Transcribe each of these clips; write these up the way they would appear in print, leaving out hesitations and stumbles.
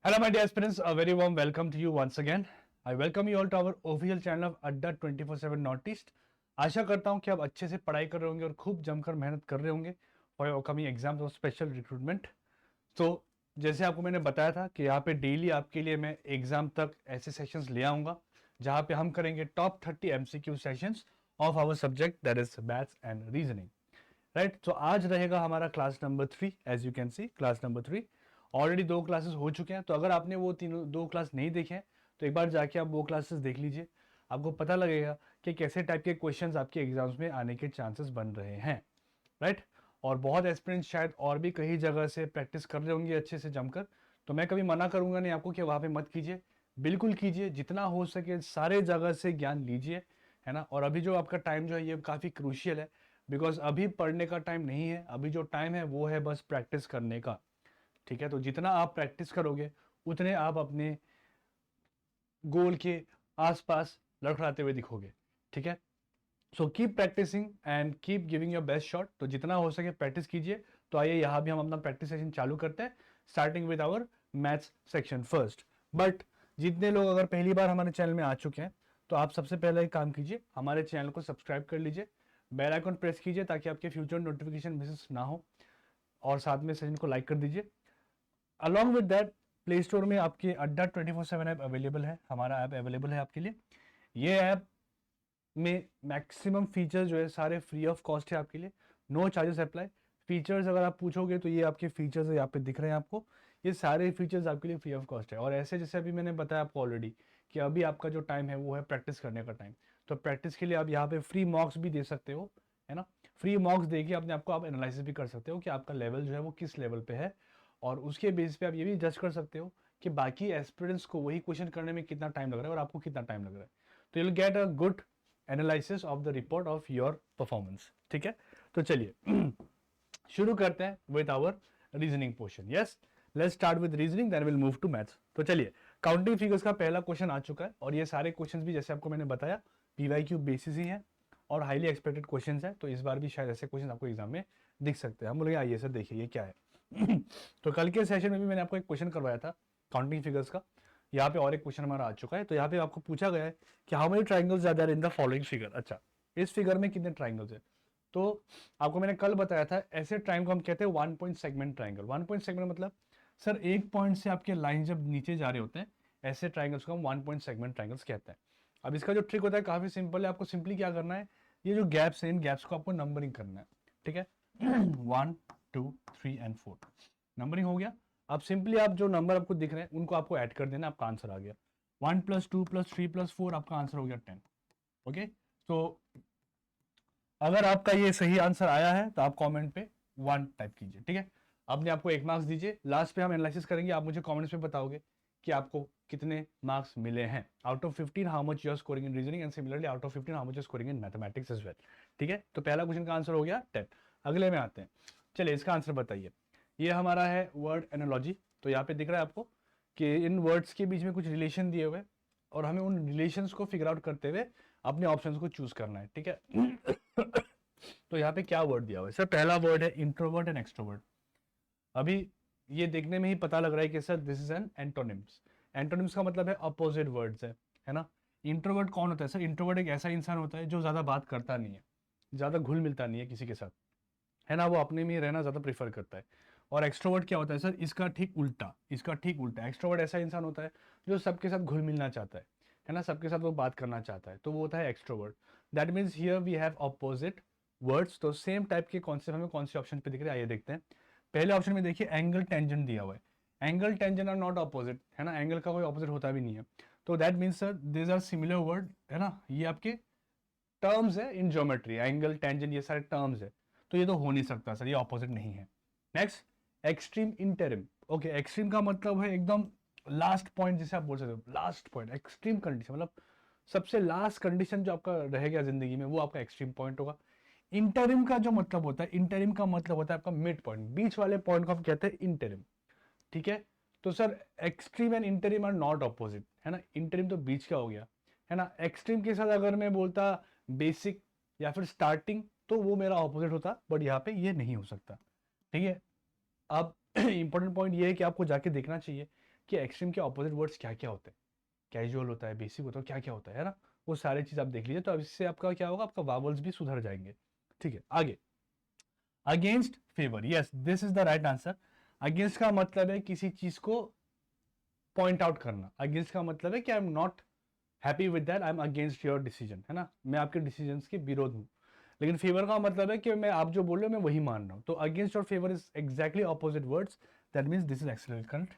Hello, my dear aspirants. A very warm welcome to you once again. I welcome you all to our official channel of अड्डा 24/7 north. आशा करता हूँ कि आप अच्छे से पढ़ाई कर रहे होंगे और खूब जमकर मेहनत कर रहे होंगे फॉर योर अपकमिंग एग्जाम्स और स्पेशल रिक्रूटमेंट। तो जैसे आपको मैंने बताया था कि यहाँ पे डेली आपके लिए मैं एग्जाम तक ऐसे सेशंस ले आऊँगा जहाँ पे हम करेंगे top 30 MCQ sessions of our subject that is maths and reasoning. Right, तो आज रहेगा हमारा class number 3। As you can see class number 3 already 2 classes हो चुके हैं। तो अगर आपने वो तीनों 2 क्लास नहीं देखे हैं तो एक बार जाके आप वो क्लासेस देख लीजिए। आपको पता लगेगा कि कैसे टाइप के क्वेश्चंस आपके एग्जाम्स में आने के चांसेस बन रहे हैं। राइट, और बहुत एस्पिरेंट्स शायद और भी कई जगह से प्रैक्टिस कर रहे होंगे अच्छे से जमकर। तो मैं कभी मना करूंगा नहीं आपको कि वहाँ पे मत कीजिए, बिल्कुल कीजिए, जितना हो सके सारे जगह से ज्ञान लीजिए, है ना। और अभी जो आपका टाइम जो है ये काफ़ी क्रूशियल है, बिकॉज अभी पढ़ने का टाइम नहीं है। अभी जो टाइम है वो है बस प्रैक्टिस करने का। ठीक है, तो जितना आप प्रैक्टिस करोगे उतने आप अपने गोल के आसपास लड़खड़ाते हुए दिखोगे। ठीक है, so keep practicing and keep giving your best shot. तो जितना हो सके प्रैक्टिस कीजिए। तो आइए यहाँ भी हम अपना प्रैक्टिस सेशन चालू करते हैं, starting with our maths section first. But जितने लोग अगर पहली बार हमारे चैनल में आ चुके हैं तो आप सबसे पहले एक काम कीजिए, हमारे चैनल को सब्सक्राइब कर लीजिए, बेल आइकन प्रेस कीजिए ताकि आपके फ्यूचर नोटिफिकेशन मिस ना हो, और साथ में सेशन को लाइक कर दीजिए। Along with that, play store में आपके अड्डा 24/7 ऐप अवेलेबल है, हमारा ऐप अवेलेबल है आपके लिए। ये ऐप में मैक्सिमम फीचर्स जो है सारे फ्री ऑफ कॉस्ट है आपके लिए, नो चार्जेस अप्लाई। फीचर्स अगर आप पूछोगे तो ये आपके फीचर्स यहाँ पे दिख रहे हैं आपको, ये सारे फीचर्स आपके लिए फ्री ऑफ कॉस्ट है। और ऐसे जैसे अभी मैंने बताया आपको ऑलरेडी कि अभी आपका जो टाइम है वो है प्रैक्टिस करने का टाइम। तो प्रैक्टिस के लिए आप यहाँ पे फ्री मॉक्स भी दे सकते हो, है ना। फ्री मॉक्स देके अपने आपको आप एनालिसिस भी कर सकते हो कि आपका लेवल जो है वो किस लेवल पे है, और उसके बेस पे आप ये भी जज कर सकते हो कि बाकी एस्पिरेंट्स को वही क्वेश्चन करने में कितना टाइम लग रहा है और आपको कितना टाइम लग रहा है। तो you will get a good analysis of the report of your performance. ठीक है, तो चलिए शुरू करते हैं with our reasoning portion. Yes, let's start with reasoning, then will move to maths. तो चलिए, काउंटिंग फिगर्स का पहला क्वेश्चन आ चुका है, और ये सारे क्वेश्चंस भी जैसे आपको मैंने बताया पीवाईक्यू बेसिस ही है और हाईली एक्सपेक्टेड क्वेश्चंस है। तो इस बार भी शायद ऐसे क्वेश्चन आपको एग्जाम में दिख सकते हैं। हम बोलेंगे आइए सर देखिए ये क्या है। तो कल के सेशन में भी मैंने आपको एक क्वेश्चन करवाया था काउंटिंग फिगर्स का। यहाँ पे और एक क्वेश्चन हमारा आ चुका है। तो यहाँ पे आपको पूछा गया है कि how many triangles are there in the following figure. अच्छा, इस फिगर में कितने ट्राइंगल्स है। तो आपको मैंने कल बताया था ऐसे ट्राइंगल को हम कहते हैं one point segment triangle. One point segment मतलब सर एक पॉइंट से आपके लाइन जब नीचे जा रहे होते हैं, ऐसे ट्राइंगल्स को हम वन पॉइंट सेगमेंट ट्राइंगल्स कहते हैं। अब इसका जो ट्रिक होता है काफी सिंपल है। आपको सिंपली क्या करना है, ये जो गैप्स हैं इन गैप्स को आपको नंबरिंग करना है। ठीक है, 1 2 3 एंड 4 नंबरिंग हो गया। अब सिंपली आप जो नंबर आपको दिख रहे हैं उनको आपको ऐड कर देना, आपका आंसर आ गया। 1 + 2 + 3 + 4 आपका आंसर हो गया 10। ओके, तो अगर आपका ये सही आंसर आया है तो आप कमेंट पे 1 टाइप कीजिए। ठीक है, अपने आपको 1 मार्क्स दीजिए। लास्ट पे हम एनालिसिस करेंगे, आप मुझे कमेंट्स में बताओगे कि आपको कितने मार्क्स मिले हैं। Out of 15 how much you are scoring in reasoning, and similarly out of 15 how much you are scoring in mathematics as well. ठीक है, तो पहला क्वेश्चन का आंसर हो गया 10। अगले में आते हैं, चलिए इसका आंसर बताइए। ये हमारा है वर्ड एनालॉजी। तो यहाँ पे दिख रहा है आपको कि इन वर्ड्स के बीच में कुछ रिलेशन दिए हुए, और हमें उन रिलेशंस को फिगर आउट करते हुए अपने ऑप्शंस को चूज करना है। ठीक है। तो यहाँ पे क्या वर्ड दिया हुआ है सर, पहला वर्ड है इंट्रोवर्ट एंड एक्सट्रोवर्ट। अभी ये देखने में ही पता लग रहा है कि sir this is an antonyms. Antonyms का मतलब है अपोजिट वर्ड्स है ना। इंट्रोवर्ट कौन होता है सर, इंट्रोवर्ट एक ऐसा इंसान होता है जो ज्यादा बात करता नहीं है, ज्यादा घुल मिलता नहीं है किसी के साथ, है ना, वो अपने में ही रहना ज्यादा प्रेफर करता है। और एक्सट्रोवर्ट क्या होता है सर, इसका ठीक उल्टा, इसका ठीक उल्टा। एक्सट्रोवर्ट ऐसा इंसान होता है जो सबके साथ घुल मिलना चाहता है ना, सबके साथ वो बात करना चाहता है, तो वो होता है extrovert. That means here we have opposite words. तो सेम टाइप के कॉन्सेप्ट हमें कौन से ऑप्शन पे दिख रहे हैं, आइए देखते हैं। पहले ऑप्शन में देखिए एंगल टेंजेंट दिया हुआ है। Angle tangent are not opposite, है ना, एंगल का कोई अपोजिट होता भी नहीं है। तो that means sir this are similar word, है ना, ये आपके टर्म्स है इन ज्योमेट्री, एंगल टेंजेंट ये सारे टर्म्स है। तो ये तो हो नहीं सकता सर, ये ऑपोजिट नहीं है। Next, extreme interim. Okay, extreme का मतलब है एकदम लास्ट पॉइंट, जिसे आप बोल सकते हो लास्ट पॉइंट। एक्सट्रीम कंडीशन मतलब सबसे लास्ट कंडीशन जो आपका रहेगा जिंदगी में, वो आपका एक्सट्रीम पॉइंट होगा। इंटरिम का जो मतलब होता है, इंटरिम का मतलब होता है आपका मिड पॉइंट, बीच वाले पॉइंट को हम कहते हैं इंटरिम। ठीक है, तो sir extreme and interim are not opposite, है ना। इंटरिम तो बीच का हो गया, है ना। एक्सट्रीम के साथ अगर मैं बोलता बेसिक या फिर स्टार्टिंग तो वो मेरा ऑपोजिट होता, बट यहाँ पे ये नहीं हो सकता। ठीक है, अब इंपॉर्टेंट पॉइंट ये है कि आपको जाके देखना चाहिए कि एक्सट्रीम के ऑपोजिट वर्ड्स क्या क्या होते हैं, कैजुअल होता है, बेसिक होता है, क्या क्या होता है ना, वो सारी चीज़ आप देख लीजिए। तो अब इससे आपका क्या होगा, आपका वावल्स भी सुधर जाएंगे। ठीक है, आगे against favour, yes this is the right answer. Against का मतलब है किसी चीज को पॉइंट आउट करना। अगेंस्ट का मतलब है कि I am not happy with that, I am against your decision, है ना, मैं आपके डिसीजन के विरोध हूँ। लेकिन फेवर का मतलब है कि मैं आप जो बोल रहे हो मैं वही मान रहा हूँ। तो अगेंस्ट और favour is exactly opposite words, that means this is excellent correct.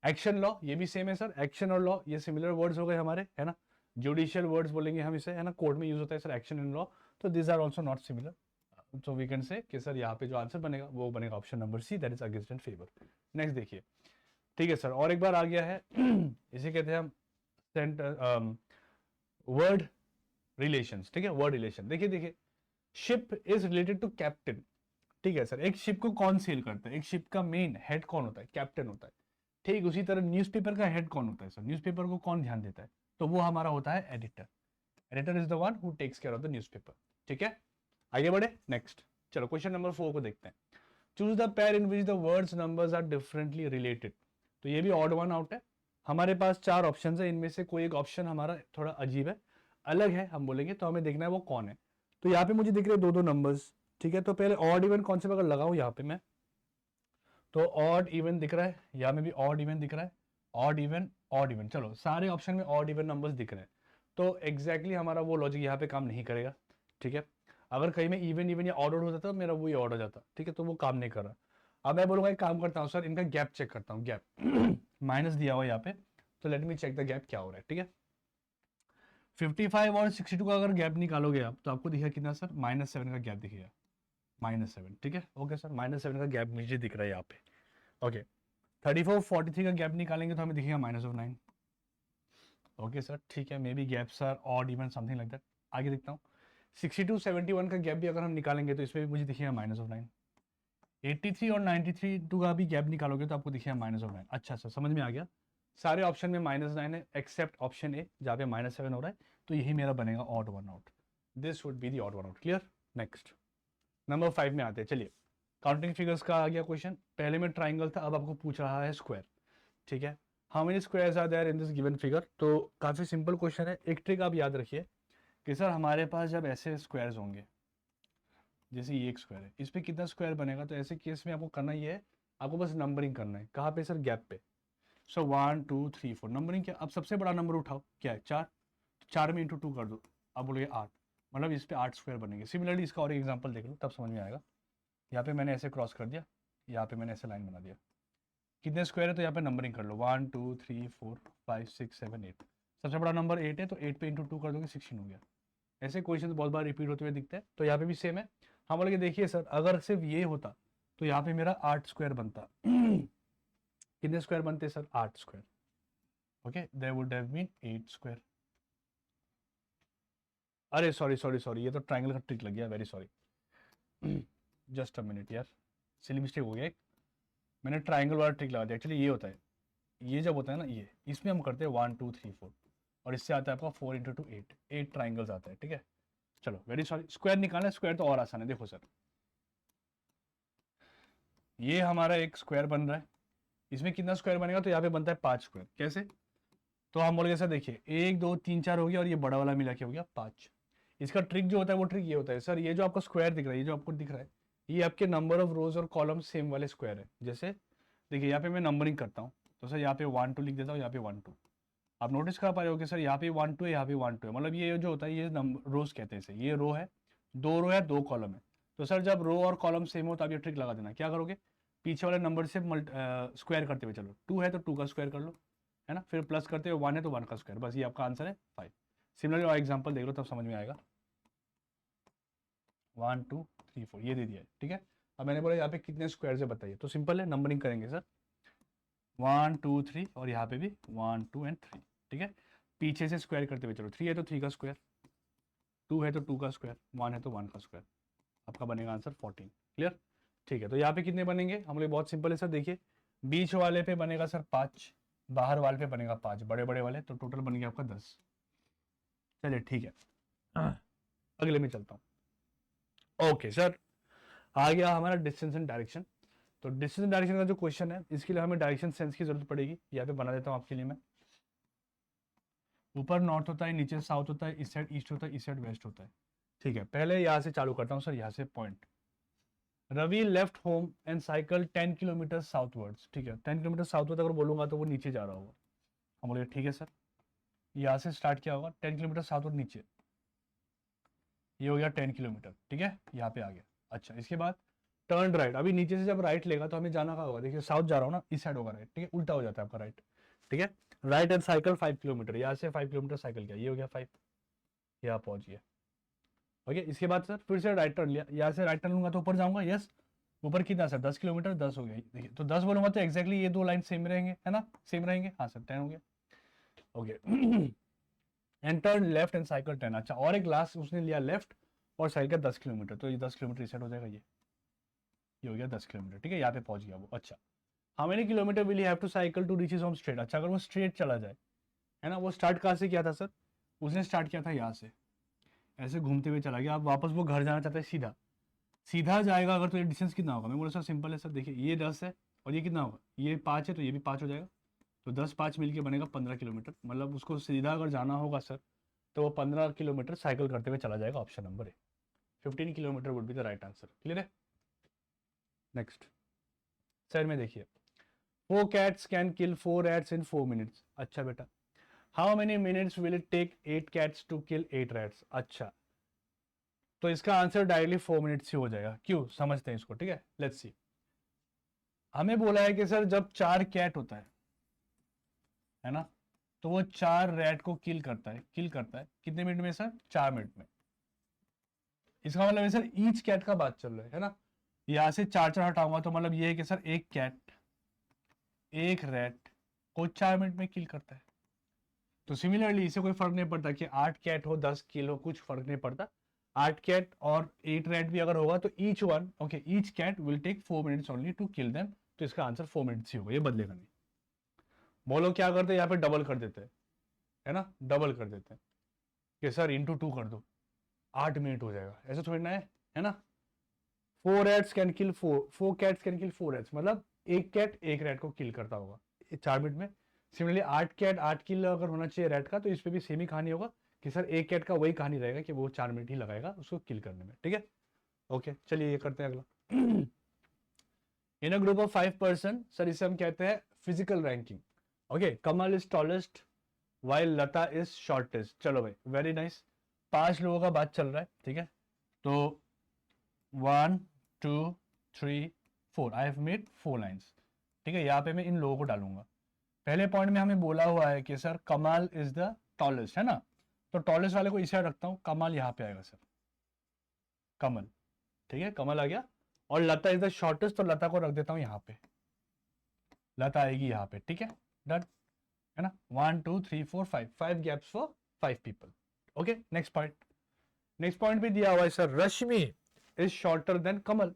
Action law ये भी सेम है सर, एक्शन और लॉ ये सिमिलर वर्ड्स हो गए हमारे, है ना, जुडिशियल वर्ड्स बोलेंगे हम इसे, है ना, कोर्ट में यूज होता है सर एक्शन एंड लॉ। तो this are also not similar. So we can say कि सर यहाँ पे जो आंसर बनेगा वो बनेगा option number C, that is against and favour. Next देखिए, ठीक है सर, और एक बार आ गया है इसे कहते हैं हम वर्ड रिलेशंस। ठीक है, वर्ड रिलेशन देखिए देखिए, ship is related to captain. ठीक है सर, एक शिप को कौन सेल करता है, एक शिप का मेन हेड कौन होता है, कैप्टन होता है। ठीक उसी तरह न्यूज़पेपर का हेड कौन होता है सर, न्यूज़पेपर को कौन ध्यान देता है, तो वो हमारा होता है editor. Editor is the one who takes care of the newspaper. ठीक है, आगे बढ़े नेक्स्ट। चलो क्वेश्चन नंबर 4 को देखते हैं। Choose the pair in which the words numbers are differently related. तो ये भी ऑड वन आउट है। हमारे पास 4 ऑप्शन है, इनमें से कोई एक ऑप्शन हमारा थोड़ा अजीब है, अलग है हम बोलेंगे, तो हमें देखना है वो कौन है। तो यहाँ पे मुझे दिख रहे दो दो नंबर्स। ठीक है, तो पहले ऑड इवन कॉन्सेप्ट अगर लगाऊं यहाँ पे मैं, तो ऑड इवन दिख रहा है, यहाँ में भी ऑड इवन दिख रहा है, ऑड इवन ऑड इवन, चलो सारे ऑप्शन में ऑड इवन नंबर्स दिख रहे हैं। तो एग्जैक्टली हमारा वो लॉजिक यहाँ पे काम नहीं करेगा। ठीक है, अगर कहीं में इवन इवन या ऑर्डर हो जाता मेरा वही ऑर्डर जाता। ठीक है, तो वो काम नहीं कर रहा। अब मैं बोलूँगा एक काम करता हूँ सर, इनका गैप चेक करता हूँ, गैप माइनस दिया हुआ यहाँ पे, तो let me check the gap क्या हो रहा है। ठीक है, 55 और 62 का अगर गैप निकालोगे आप, तो आपको दिखेगा कितना सर, -7 का गैप दिखेगा, -7। ठीक है, ओके सर, -7 का गैप मुझे दिख रहा है यहाँ पे। ओके, 34 43 का गैप निकालेंगे तो हमें दिखेगा -9। ओके सर, ठीक है, maybe gaps are odd even something like that. आगे देखता हूँ, 62 71 का गैप भी अगर हम निकालेंगे तो इसमें भी मुझे दिखेगा -9। 83 और 93 टू का भी गैप निकालोगे तो आपको दिखेगा -9। अच्छा सर, समझ में आ गया। सारे ऑप्शन में -9 है एक्सेप्ट ऑप्शन ए जहाँ पे -7 हो रहा है, तो यही मेरा बनेगा odd one out. This would be the odd one out. Clear, next number 5 में आते हैं। चलिए, काउंटिंग फिगर्स का आ गया क्वेश्चन। पहले में ट्राइंगल था, अब आपको पूछ रहा है स्क्वायर। ठीक है, how many squares are there in this given figure. तो काफ़ी सिंपल क्वेश्चन है। एक ट्रिक आप याद रखिए कि सर हमारे पास जब ऐसे स्क्वायर्स होंगे, जैसे ये एक स्क्वायर है, इस पर कितना स्क्वायर बनेगा, तो ऐसे केस में आपको करना ये है, आपको बस नंबरिंग करना है। कहाँ पे सर, गैप पे। सो 1 2 3 4 नंबरिंग क्या, अब सबसे बड़ा नंबर उठाओ, क्या है 4, 4 में इंटू 2 कर दो, अब बोलोगे 8, मतलब इस पर 8 स्क्वायर बनेंगे। सिमिलरली इसका और एग्जाम्पल देख लो, तब समझ में आएगा। यहाँ पे मैंने ऐसे क्रॉस कर दिया, यहाँ पे मैंने ऐसे लाइन बना दिया, कितने स्क्वायर है, तो यहाँ पे नंबरिंग कर लो 1 2 3 4 5 6 7 8। सबसे बड़ा नंबर 8 है, तो 8 पे इंटू 2 कर दोगे 16 हो गया। ऐसे क्वेश्चन बहुत बार रिपीट होते हुए दिखते हैं, तो यहाँ पे भी सेम है। हम बोले देखिए सर, अगर सिर्फ ये होता तो यहाँ पे मेरा 8 स्क्वायर बनता कितने स्क्वायर बनते sir, 8 square. Okay, there would have been 8 square. अरे सॉरी सॉरी सॉरी, ये तो ट्राइंगल का ट्रिक लग गया, very sorry just a minute यार, सिली मिस्टेक हो गया एक, मैंने ट्राइंगल वाला ट्रिक लगा दिया। एक्चुअली ये होता है, ये जब होता है ना, ये इसमें हम करते हैं 1 2 3 4, और इससे आता है आपका 4 इंटू 2 8, 8 ट्राइंगल्स आता है। ठीक है, चलो वेरी सॉरी, स्क्वायर निकालना है, स्क्वायर तो और आसान है। देखो सर, ये हमारा एक स्क्वायर बन रहा है, इसमें कितना स्क्वायर बनेगा, तो यहाँ पे बनता है 5 स्क्वायर। कैसे, तो हम बोलेंगे सर देखिए 1 2 3 4 हो गया, और ये बड़ा वाला मिला के हो गया 5। इसका ट्रिक जो होता है वो ट्रिक ये होता है सर, ये जो आपका स्क्वायर दिख रहा है, ये जो आपको दिख रहा है, ये आपके नंबर ऑफ रोज और कॉलम सेम वाले स्क्वायर है। जैसे देखिए यहाँ पे मैं नंबरिंग करता हूँ, तो सर यहाँ पे 1 2 लिख देता हूँ, यहाँ पे 1 2। आप नोटिस कर पा रहे हो कि सर यहाँ पे 1 2 है, यहाँ पे 1 2 है, मतलब ये जो होता है ये नंबर रोज कहते हैं इसे, ये रो है, 2 रो है 2 कॉलम है। तो सर जब रो और कॉलम सेम हो तो आप ये ट्रिक लगा देना, क्या करोगे, पीछे वाले नंबर से स्क्वायर करते हुए चलो, 2 है तो 2 का स्क्वायर कर लो, है ना, फिर प्लस करते हुए 1 है तो 1 का स्क्वायर, बस ये आपका आंसर है 5। सिमिलरली और एग्जाम्पल देख लो तब समझ में आएगा। 1 2 3 4 ये दे दिया है। ठीक है, अब मैंने बोला यहाँ पे कितने स्क्वायर है बताइए, तो सिंपल है, नंबरिंग करेंगे सर 1 2 3, और यहाँ पे भी 1 2 एंड 3। ठीक है, पीछे से स्क्वायर करते हुए चलो, 3 है तो 3 का स्क्वायर, 2 है तो 2 का स्क्वायर, 1 है तो 1 का स्क्वायर, आपका बनेगा आंसर 14। क्लियर, ठीक है, तो यहाँ पे कितने बनेंगे, हम लोग बहुत सिंपल है सर, देखिए बीच वाले पे बनेगा सर 5, बाहर वाले पे बनेगा 5, बड़े बड़े वाले, तो टोटल बन गया आपका 10। चलिए ठीक है, अगले में चलता हूँ। ओके सर, आ गया हमारा डिस्टेंस एंड डायरेक्शन। तो डिस्टेंस डायरेक्शन का जो क्वेश्चन है इसके लिए हमें डायरेक्शन सेंस की जरूरत पड़ेगी। यहाँ पे बना देता हूँ आपके लिए मैं। ऊपर नॉर्थ होता है, नीचे साउथ होता है, इस साइड ईस्ट होता है, इस साइड वेस्ट होता है। ठीक है, पहले यहाँ से चालू करता हूँ सर, यहाँ से point. Ravi left home and cycle 10 kilometre southwards. ठीक है, 10 किलोमीटर साउथवर्ड अगर बोलूंगा तो वो नीचे जा रहा होगा। हम बोले ठीक है सर, यहाँ से स्टार्ट किया होगा 10 किलोमीटर साउथवर्ड नीचे, ये हो गया 10 किलोमीटर। ठीक है, यहाँ पे आ गया। अच्छा, इसके बाद टर्न राइट। अभी नीचे से जब राइट लेगा तो हमें जाना कहाँ होगा, देखिए साउथ जा रहा हूँ ना, इस साइड होगा राइट। ठीक है, उल्टा हो जाता है आपका राइट। ठीक है, राइट एंड साइकिल 5 किलोमीटर, यहाँ से 5 किलोमीटर साइकिल किया, ये हो गया 5, यहाँ पहुंच गया। ओके, इसके बाद सर फिर से राइट टर्न लिया, यहाँ से राइट टर्न लूंगा तो ऊपर जाऊंगा। यस, ऊपर कितना सर 10 किलोमीटर, 10 हो गया। देखिए तो 10 बोलूंगा तो एक्जैक्टली ये दो लाइन सेम रहेंगे, है ना, सेम रहेंगे। हाँ सर 10 हो गया। Okay, and turn left and cycle 10। अच्छा, और एक लास्ट उसने लिया लेफ्ट और साइकिल 10 किलोमीटर, तो ये 10 किलोमीटर रिसेट हो जाएगा। ये हो गया 10 किलोमीटर। ठीक है, यहाँ पे पहुंच गया वो। अच्छा, how many kilometre will you have to cycle to reach his home straight. अच्छा, अगर वो स्ट्रेट चला जाए, है ना, वो स्टार्ट कहाँ से किया था सर, उसने स्टार्ट किया था यहाँ से, ऐसे घूमते हुए चला गया। अब वापस वो घर जाना चाहता है, सीधा सीधा जाएगा अगर, तो ये डिस्टेंस कितना होगा। मैं बोला सर सिंपल है सर, देखिए ये 10 है और ये कितना होगा, ये 5 है, तो ये भी 5 हो जाएगा। तो 10 5 मिलके बनेगा 15 किलोमीटर। मतलब उसको सीधा अगर जाना होगा सर तो वो 15 किलोमीटर साइकिल करते हुए चला जाएगा। Option number A, 15 kilometre would be the right answer. Clear है। नेक्स्ट सर में देखिए, 4 cats can kill 4 rats in 4 minutes। अच्छा बेटा, how many minutes will it take 8 cats to kill 8 rats। अच्छा, तो इसका आंसर डायरेक्टली 4 मिनट्स ही हो जाएगा। क्यों, समझते हैं इसको। ठीक है, लेट्स सी। हमें बोला है कि सर जब 4 कैट होता है ना, तो वो 4 रैट को किल करता है कितने मिनट में सर, 4 मिनट में। इसका मतलब है सर ईच कैट का बात चल रहा है ना, यहाँ से 4 4 हटाऊंगा तो मतलब ये है कि सर एक कैट एक रैट को 4 मिनट में किल करता है। तो सिमिलरली इसे कोई फर्क नहीं पड़ता कि 8 कैट हो 10 किल हो, कुछ फर्क नहीं पड़ता। 8 कैट और 8 रैट भी अगर होगा तो each one, okay, each cat will take 4 minutes only to kill them. तो इसका आंसर 4 मिनट्स ही होगा, ये बदलेगा नहीं। बोलो क्या करते हैं, यहाँ पे डबल कर देते हैं, है ना, डबल कर देते हैं कि सर इंटू 2 कर दो, 8 मिनट हो जाएगा। ऐसा थोड़ी ना है ना। 4 rats can kill 4 cats can kill 4 rats, मतलब एक कैट एक रैट को किल करता होगा 4 मिनट में। सिमिलरली 8 कैट 8 किल अगर होना चाहिए रैट का, तो इस पे भी सेम ही कहानी होगा कि सर एक कैट का वही कहानी रहेगा कि वो 4 मिनट ही लगाएगा उसको किल करने में। ठीक है, ओके, चलिए ये करते हैं अगला। In a group of 5 person, sir इसे हम कहते हैं physical ranking. Okay, Kamal is tallest while Lata is shortest. चलो भाई, वेरी नाइस। 5 लोगों का बात चल रहा है। ठीक है, तो 1 2 3 4, आई हैव मेड 4 लाइन्स। ठीक है, यहाँ पे मैं इन लोगों को डालूंगा। पहले पॉइंट में हमें बोला हुआ है कि सर कमाल इज द टॉलेस्ट, है ना, तो टॉलेस्ट वाले को इस साइड रखता हूँ, कमाल यहाँ पे आएगा सर, कमल। ठीक है, कमल आ गया। और लता इज द शॉर्टेस्ट, तो लता को रख देता हूँ यहाँ पे, लता आएगी यहाँ पे। ठीक है, डन, है ना। 1 2 3 4 5 gaps for 5 people. Okay, next point. Next point भी दिया हुआ है sir, Rashmi is shorter than Kamal.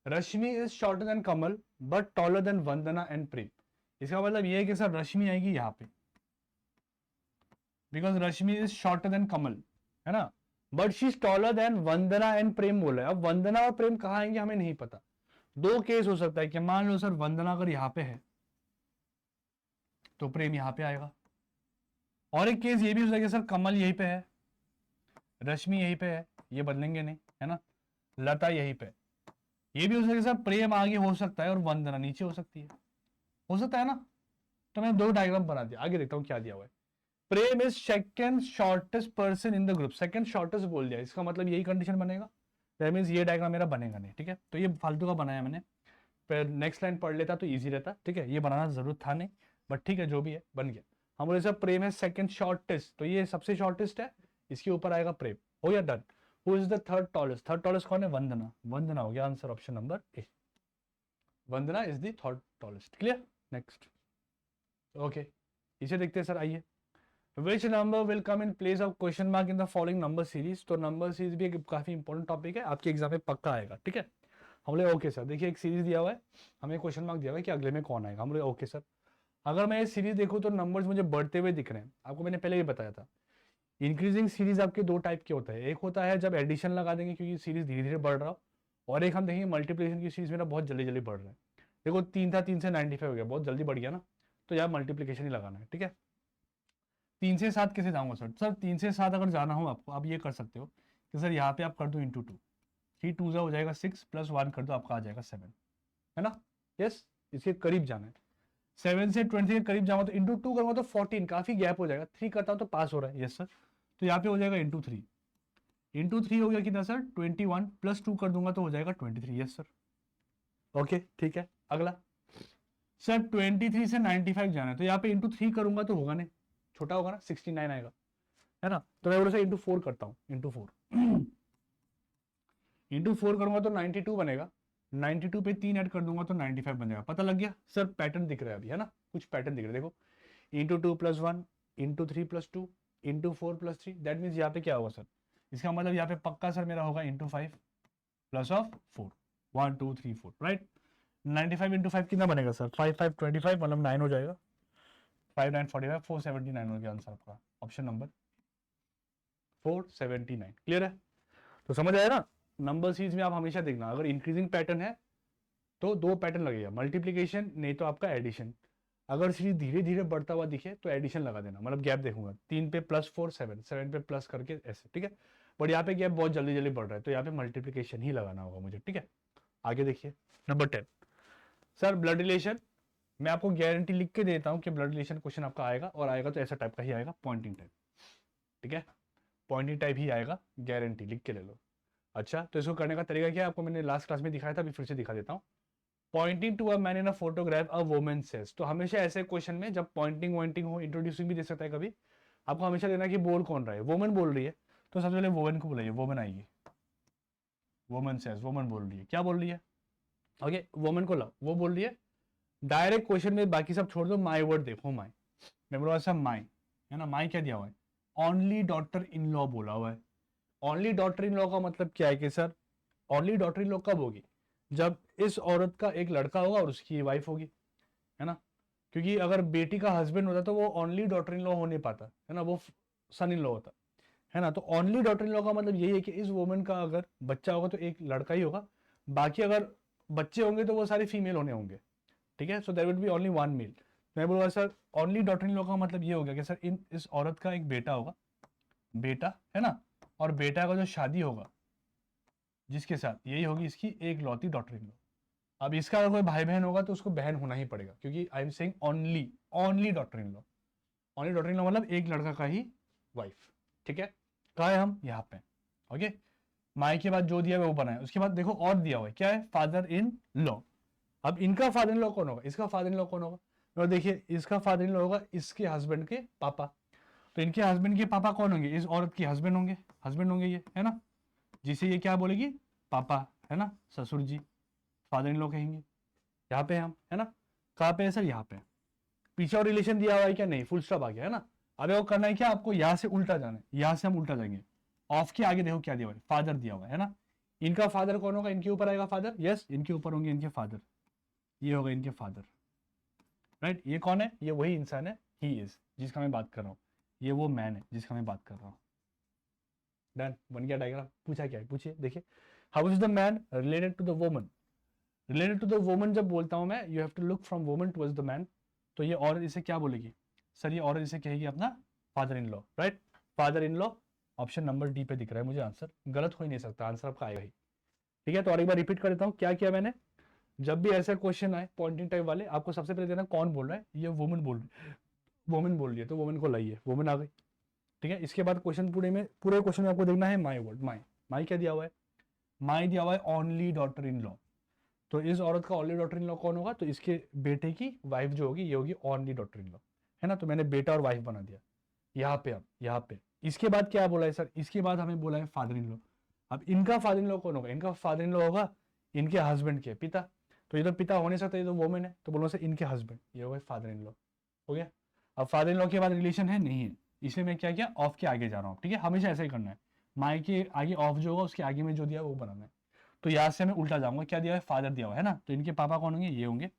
Rashmi is shorter than Kamal but taller than Vandana and Prem. इसका मतलब ये है कि सर रश्मि आएगी यहाँ पे, because Rashmi is shorter than Kamal, है ना, but she is taller than Vandana and Prem बोला है। अब वंदना और प्रेम कहाँ आएंगे हमें नहीं पता। दो केस हो सकता है कि मान लो सर वंदना अगर यहाँ पे है तो प्रेम यहाँ पे आएगा, और एक केस ये भी हो सकता है सर कमल यहीं पे है, रश्मि यहीं पे है, ये बदलेंगे नहीं, है ना, लता यहीं पे। ये भी हो सकता है सर प्रेम आगे हो सकता है और वंदना नीचे हो सकती है, हो सकता है ना। तो मैं 2 डायग्राम बना दिया, आगे देखता हूँ क्या दिया हुआ है। Prem is second shortest person in the group, second shortest बोल दिया, इसका मतलब यही कंडीशन बनेगा। दैट मींस ये डायग्राम मेरा बनेगा नहीं। ठीक है, तो ये फालतू का बनाया मैंने, फिर नेक्स्ट लाइन पढ़ लेता तो इजी रहता। ठीक है, ये बनाना जरूरत था नहीं, बट ठीक है जो भी है बन गया। हम बोले सर प्रेम है सेकंड शॉर्टेस्ट, तो ये सबसे शॉर्टेस्ट है, इसके ऊपर आएगा प्रेम। हो गया, done. Who is the third tallest, third tallest कौन है, वंदना। वंदना हो गया answer, option number A, Vandana is the third tallest. Clear, next. Okay, इसे देखते हैं सर, आइए। Which number will come in place of question mark in the following number series. तो number series भी एक काफी इंपॉर्टेंट टॉपिक है, आपके एग्जाम में पक्का आएगा। ठीक है, हम बोले ओके सर, देखिए एक सीरीज दिया हुआ है, हमें क्वेश्चन मार्क दिया हुआ है कि अगले में कौन आएगा। हम बोले ओके सर। अगर मैं ये सीरीज देखूँ तो नंबर्स मुझे बढ़ते हुए दिख रहे हैं, आपको मैंने पहले ही बताया था। इंक्रीजिंग सीरीज आपके 2 टाइप के होते हैं, एक होता है जब एडिशन लगा देंगे क्योंकि सीरीज धीरे धीरे बढ़ रहा हो, और एक हम देखेंगे मल्टीप्लिकेशन की सीरीज मेरा बहुत जल्दी जल्दी बढ़ रहा है। देखो 3 था, 3 से 95 हो गया, बहुत जल्दी बढ़ गया ना, तो यहाँ मल्टीप्लीकेशन ही लगाना है, ठीक है। 3 से 7 कैसे जाऊंगा सर? सर 3 से 7 अगर जाना हो आपको, आप ये कर सकते हो कि सर यहाँ पे आप कर दो इंटू 2, 3 2 हो जाएगा 6 प्लस 1 कर दो, आपका आ जाएगा 7, है ना। यस, इसके करीब जाना है। 7 से 20 के करीब जाऊंगा तो इंटू 2 करूंगा तो 14, काफी गैप हो जाएगा। 3 करता हूँ तो पास हो रहा है, यस सर। तो यहाँ पे हो जाएगा इंटू 3, इंटू 3 हो गया कितना सर? 21 प्लस 2 कर दूंगा तो हो जाएगा 23, यस सर। ओके ठीक है, अगला सर 23 से 95 जाना है, तो यहाँ पे इंटू 3 करूंगा तो होगा नहीं, छोटा होगा ना, 69 आएगा, है ना। तो मैं बोला सर इंटू 4 करता हूँ, इंटू 4 इंटू 4 करूंगा तो 92 बनेगा, 92 पे 3 ऐड कर दूंगा तो 95 बन जाएगा। पता लग गया सर, पैटर्न दिख रहा है अभी, है ना, कुछ पैटर्न दिख रहा है। देखो into 2 plus 1, into 3 plus 2, into 4 plus 3, that means यहाँ पे क्या होगा सर? इसका मतलब यहाँ पे पक्का सर मेरा होगा into 5 plus of 4, 1 2 3 4, right. 95 into 5 कितना बनेगा सर? 5 5 25, मतलब 9 हो जाएगा, 5 9 45, 479 हो गया आंसर आपका, ऑप्शन नंबर 479। क्लियर है? तो समझ आया ना। नंबर सीरीज में आप हमेशा देखना, अगर इंक्रीजिंग पैटर्न है तो 2 पैटर्न लगेगा, मल्टीप्लीकेशन नहीं तो आपका एडिशन। अगर सीरीज धीरे धीरे बढ़ता हुआ दिखे तो एडिशन लगा देना, मतलब गैप देखूंगा, 3 पे प्लस 4 7, 7 पे प्लस करके ऐसे, ठीक है। बट यहाँ पे गैप बहुत जल्दी जल्दी बढ़ रहा है, तो यहाँ पे मल्टीप्लीकेशन ही लगाना होगा मुझे, ठीक है। आगे देखिए नंबर 10 सर, ब्लड रिलेशन। मैं आपको गारंटी लिख के देता हूँ कि ब्लड रिलेशन क्वेश्चन आपका आएगा, और आएगा तो ऐसा टाइप का ही आएगा, पॉइंटिंग टाइप, ठीक है। पॉइंटिंग टाइप ही आएगा, गारंटी लिख के ले लो। अच्छा, तो इसको करने का तरीका क्या है, आपको मैंने लास्ट क्लास में दिखाया था, अभी फिर से दिखा देता हूँ। Pointing to a man in a photograph a woman says, तो हमेशा ऐसे क्वेश्चन में जब पॉइंटिंग वॉइंटिंग हो, इंट्रोड्यूसिंग भी दे सकता है कभी, आपको हमेशा लेना कि बोल कौन रहा है, वुमन बोल रही है, तो सबसे पहले वुमन को बुलाइए, वुमन आएगी, वुमन सेज, वुमन बोल रही है, क्या बोल रही है, ओके वुमन को लाओ, वो बोल रही है। डायरेक्ट क्वेश्चन में बाकी सब छोड़ दो, माई वर्ड देखो, माई, मैं बोला सब माई, है ना। माई क्या दिया हुआ है? ओनली डॉटर इन लॉ बोला हुआ है। ओनली डॉटर इन लॉ का मतलब क्या है कि sir, only daughter in law कब होगी? जब इस औरत का एक लड़का होगा और उसकी वाइफ होगी, है ना। क्योंकि अगर बेटी का हस्बैंड होता तो वो ओनली डॉटर इन लॉ हो नहीं पाता, है ना, वो सन इन लॉ होता, है ना। तो ओनली डॉटर इन लॉ का मतलब यही है कि इस वुमन का अगर बच्चा होगा तो एक लड़का ही होगा, बाकी अगर बच्चे होंगे तो वो सारे फीमेल होने होंगे, ठीक है। So there will be only one male. मैं बोलूँगा sir only daughter in law का मतलब ये हो गया कि सर इस औरत का एक बेटा होगा, बेटा, है ना, और बेटा का जो शादी होगा जिसके साथ, यही होगी इसकी एक लौती डॉटर इन लॉ। अब इसका अगर कोई भाई बहन होगा तो उसको बहन होना ही पड़ेगा, क्योंकि I am saying only, only daughter in law. Only daughter in law मतलब एक लड़का का ही वाइफ, ठीक है। कहा है हम यहाँ पे, ओके। माई के बाद जो दिया है वो बनाए, उसके बाद देखो और दिया हुआ है, क्या है? Father in law. अब इनका फादर इन लॉ कौन होगा, इसका फादर इन लॉ कौन होगा? और देखिए इसका फादर इन लॉ होगा इसके हस्बैंड के पापा, तो इनके हस्बैंड के पापा कौन होंगे? इस औरत के हस्बैंड होंगे, हस्बैंड होंगे ये, है ना। जिसे ये क्या बोलेगी? पापा, है ना, ससुर जी, फादर इन लॉ कहेंगे। यहाँ पे हम, है ना, कहाँ पे है सर? यहाँ पे। पीछे और रिलेशन दिया हुआ है क्या? नहीं, फुल स्टॉप आ गया, है ना। अबे वो करना है क्या आपको? यहाँ से उल्टा जाना है, यहाँ से हम उल्टा जाएंगे। ऑफ के आगे देखो क्या दिया हुआ है, फादर दिया हुआ है ना। इनका फादर कौन होगा? इनके ऊपर आएगा फादर, यस, इनके ऊपर होंगे इनके फादर, ये होगा इनके फादर, राइट। ये कौन है? ये वही इंसान है, ही इज, जिसका मैं बात कर रहा हूँ, ये वो मैन है जिसका मैं बात कर रहा हूँ। डन, बन गया डायग्राम। पूछा क्या है, पूछिए, देखिए। How is the man related to the woman? Related to the woman जब बोलता हूं मैं, you have to look from woman towards the man, तो ये औरत इसे क्या बोलेगी सर? ये औरत इसे कहेगी अपना father in law, right, father in law. Option number D पे दिख रहा है मुझे आंसर, गलत हो ही नहीं सकता, आंसर आपका आएगा ही, ठीक है। तो और एक बार रिपीट कर देता हूँ क्या किया मैंने। जब भी ऐसे क्वेश्चन आए पॉइंटिंग टाइप वाले, आपको सबसे पहले देना कौन बोल रहा है, ये वुमन बोल रही है, वुमन बोल रही है तो वुमन को लाइए, वुमन आ गई, ठीक है। इसके बाद क्वेश्चन पूरे में, पूरे क्वेश्चन में आपको देखना है माई वर्ड, माई, माई क्या दिया हुआ है? माई दिया हुआ है ओनली डॉटर इन लॉ, तो इस औरत का ओनली डॉटर इन लॉ कौन होगा? तो इसके बेटे की वाइफ जो होगी ये होगी ओनली डॉटर इन लॉ, है ना। तो मैंने बेटा और वाइफ बना दिया यहाँ पे। अब यहाँ पे इसके बाद क्या बोला है सर? इसके बाद हमें बोला है फादर इन लॉ। अब इनका फादर इन लॉ कौन होगा? इनका फादर इन लॉ होगा इनके हस्बैंड के पिता, तो ये तो पिता हो नहीं सकता, ये तो वोमेन है, तो बोलो सर इनके हस्बैंड, ये होगा फादर इन लॉ, हो गया। अब फादर इन लॉ के बाद रिलेशन है नहीं है, इसलिए मैं क्या किया, ऑफ के आगे जा रहा हूँ, ठीक है। हमेशा ऐसा ही करना है, माई के आगे ऑफ जो होगा उसके आगे में जो दिया वो बनाना है। तो यहाँ से मैं उल्टा जाऊंगा, क्या दिया है? फादर दिया हुआ है ना, तो इनके पापा कौन होंगे? ये होंगे,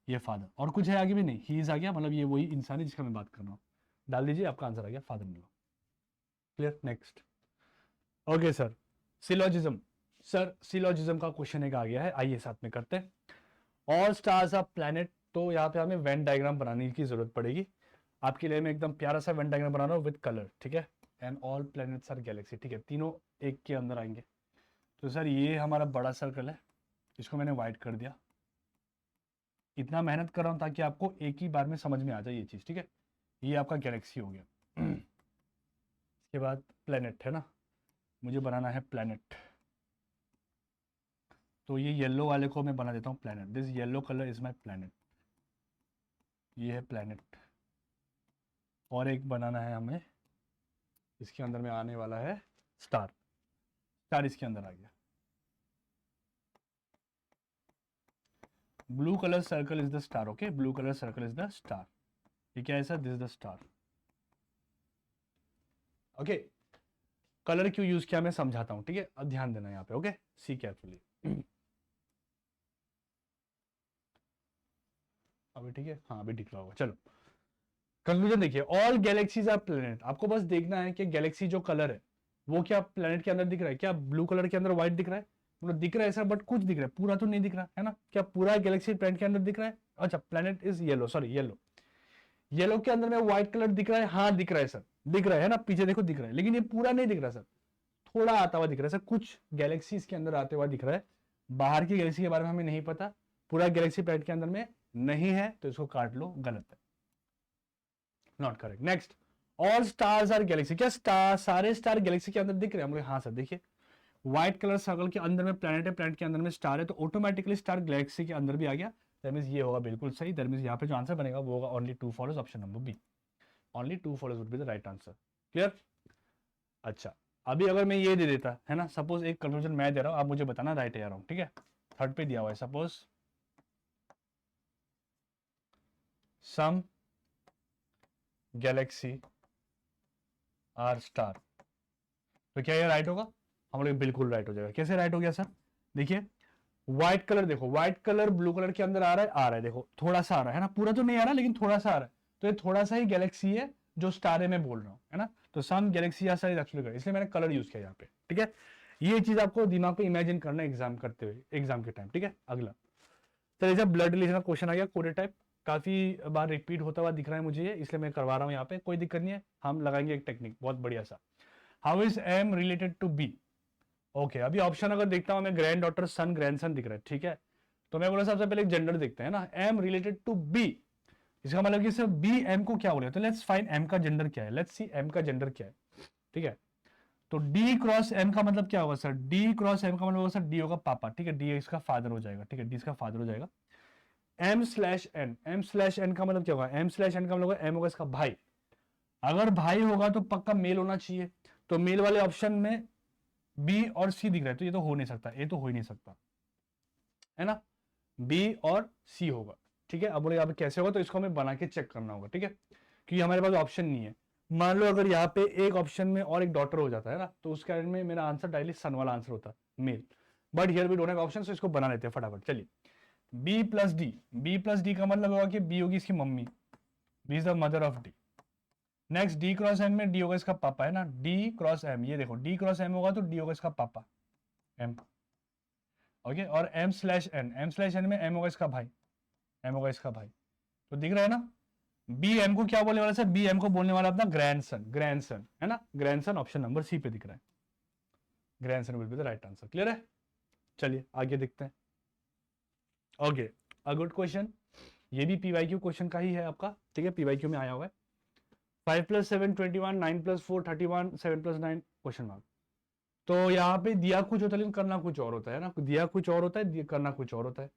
ये फादर, और कुछ है आगे भी नहीं, ही इज आ गया, मतलब ये वही इंसान है जिसका मैं बात कर रहा हूँ। डाल दीजिए, आपका आंसर आ गया father in law. Clear, next. Okay sir, syllogism. Sir syllogism का क्वेश्चन एक आ गया है, आइए साथ में करते हैं। ऑल स्टार्स आर प्लैनेट, तो यहाँ पे हमें वेन डायग्राम बनाने की जरूरत पड़ेगी। आपके लिए मैं एकदम प्यारा सा वेन डायग्राम बना रहा हूँ विद कलर, ठीक है। And all planets are galaxy, ठीक है, तीनों एक के अंदर आएंगे। तो सर ये हमारा बड़ा सर्कल है, इसको मैंने वाइट कर दिया। इतना मेहनत कर रहा हूँ ताकि आपको एक ही बार में समझ में आ जाए ये चीज़, ठीक है। ये आपका गैलेक्सी हो गया। इसके बाद प्लैनेट है ना, मुझे बनाना है प्लैनेट। तो ये येलो वाले को मैं बना देता हूँ planet. This yellow colour is my planet, ये है प्लैनेट। और एक बनाना है हमें, इसके अंदर में आने वाला है स्टार। स्टार इसके अंदर आ गया। Blue colour circle is the star, okay, blue colour circle is the star. ये क्या है sir? This is the star, okay. Colour क्यों यूज किया मैं समझाता हूँ, ठीक है। अब ध्यान देना यहाँ पे, ओके, सी केयरफुली। अभी ठीक है, हाँ अभी दिख रहा होगा। चलो कंक्लूजन देखिए, ऑल गैलेक्सीज आर प्लेनेट। आपको बस देखना है कि गैलेक्सी जो कलर है वो क्या प्लेनेट के अंदर दिख रहा है, क्या ब्लू कलर के अंदर व्हाइट दिख रहा है, मतलब दिख रहा है सर, बट कुछ दिख रहा है, पूरा तो नहीं दिख रहा है ना। क्या पूरा गैलेक्सी प्लेनेट के अंदर दिख रहा है? अच्छा, planet is yellow, sorry yellow. Yellow के अंदर में व्हाइट कलर दिख रहा है, हाँ दिख रहा है सर, दिख रहा है ना, पीछे देखो दिख रहा है, लेकिन ये पूरा नहीं दिख रहा सर, थोड़ा आता हुआ दिख रहा है सर, कुछ गैलेक्सी इसके अंदर आते हुआ दिख रहा है। बाहर की गैलेक्सी के बारे में हमें नहीं पता, पूरा गैलेक्सी प्लेनेट के अंदर में नहीं है, तो इसको काट लो, गलत है, not correct. Next, all stars are galaxy. क्या स्टार, सारे स्टार गैलेक्सी के अंदर दिख रहे हैं हम लोग? हाँ सर, देखिए व्हाइट कलर सर्कल के अंदर में प्लैनेट है, प्लैनेट के अंदर में स्टार है, तो ऑटोमेटिकली स्टार गैलेक्सी के अंदर भी आ गया। दैट मींस ये होगा बिल्कुल सही। दैट मींस यहाँ पे जो आंसर बनेगा वो होगा only true follows, option number B, only true follows would be the right answer. Clear? अच्छा, अभी अगर मैं ये दे देता है ना, सपोज एक कंक्लूजन मैं दे रहा हूँ, आप मुझे बताना राइट है या रॉन्ग, ठीक है। थर्ड पे दिया हुआ है, suppose some galaxy are star, तो क्या ये राइट होगा? हम लोग बिल्कुल राइट हो जाएगा। कैसे राइट हो गया सर? देखिए व्हाइट कलर, देखो व्हाइट कलर ब्लू कलर के अंदर आ रहा है, देखो थोड़ा सा आ रहा है ना, पूरा तो नहीं आ रहा लेकिन थोड़ा सा आ रहा है, तो ये थोड़ा सा ही गैलेक्सी है जो स्टार है मैं बोल रहा हूँ, है ना। तो some galaxy are star is actually, इसलिए मैंने कलर यूज किया यहाँ पे, ठीक है। ये चीज आपको दिमाग पे इमेजिन करना एग्जाम करते हुए, एग्जाम के टाइम, ठीक है। अगला, चलिए जब ब्लड रिलेशन का क्वेश्चन आ गया, कोडेड टाइप काफी बार रिपीट होता हुआ दिख रहा है मुझे ये, इसलिए मैं करवा रहा हूँ यहाँ पे, कोई दिक्कत नहीं है। हम लगाएंगे एक टेक्निक बहुत बढ़िया सा। How is M related to B? Okay, अभी ऑप्शन अगर देखता हूं मैं, ग्रैंड डॉटर सन ग्रैंडसन दिख रहा है, ठीक है। तो मैं बोला सबसे पहले एक जेंडर देखते हैं ना, एम रिलेटेड टू बी, इसका मतलब कि सर बी एम को क्या बोले, तो लेट्स फाइंड एम का जेंडर क्या है, लेट्स सी एम का जेंडर क्या है, ठीक है। तो डी क्रॉस एम का मतलब क्या होगा सर? डी क्रॉस एम का मतलब होगा सर डी होगा पापा, ठीक है, डी इसका फादर हो जाएगा, ठीक है, डी इसका फादर हो जाएगा। M slash N, M slash N का मतलब क्या होगा? एम स्लैश एन का मतलब होगा एम होगा इसका भाई। अगर भाई होगा तो पक्का मेल होना चाहिए, तो मेल वाले ऑप्शन में बी और सी दिख रहा है, तो ये तो हो नहीं सकता, ये तो हो ही नहीं सकता, है ना। बी और सी होगा, ठीक है। अब बोले यहाँ पे कैसे होगा, तो इसको हमें बना के चेक करना होगा, ठीक है, क्योंकि हमारे पास ऑप्शन नहीं है। मान लो अगर यहाँ पे एक ऑप्शन में और एक डॉटर हो जाता है ना, तो उसके एंड में मेरा आंसर डायरेक्टली सन वाला आंसर होता है, male. But here we don't have option, तो इसको बना लेते हैं फटाफट। चलिए, B plus D, B plus D का मतलब होगा कि बी होगी इसकी mummy, B is the mother of D. Next, D cross M में डी होगा इसका पापा, है ना, डी क्रॉस एम, ये देखो डी क्रॉस एम होगा तो डी होगा इसका पापा, एम, ओके। और M slash N, M slash N में एम होगा इसका भाई, एम होगा इसका भाई, तो दिख रहा है ना। बी एम को क्या बोलने वाला सर? बी एम को बोलने वाला अपना ग्रैंडसन, ग्रैंडसन है ना, ग्रैंडसन ऑप्शन नंबर सी पे दिख रहा है, grandson will be the right answer. Clear है? चलिए आगे देखते हैं। ओके, अ गुड क्वेश्चन, ये भी पीवाईक्यू क्वेश्चन का ही है आपका, ठीक है, पीवाईक्यू में आया हुआ है। 5 + 7 21, 9 + 4 31, 7 + 9 क्वेश्चन मार्क। तो यहाँ पे दिया कुछ होता है लेकिन करना कुछ और होता है ना, दिया कुछ और होता है, करना कुछ और होता है।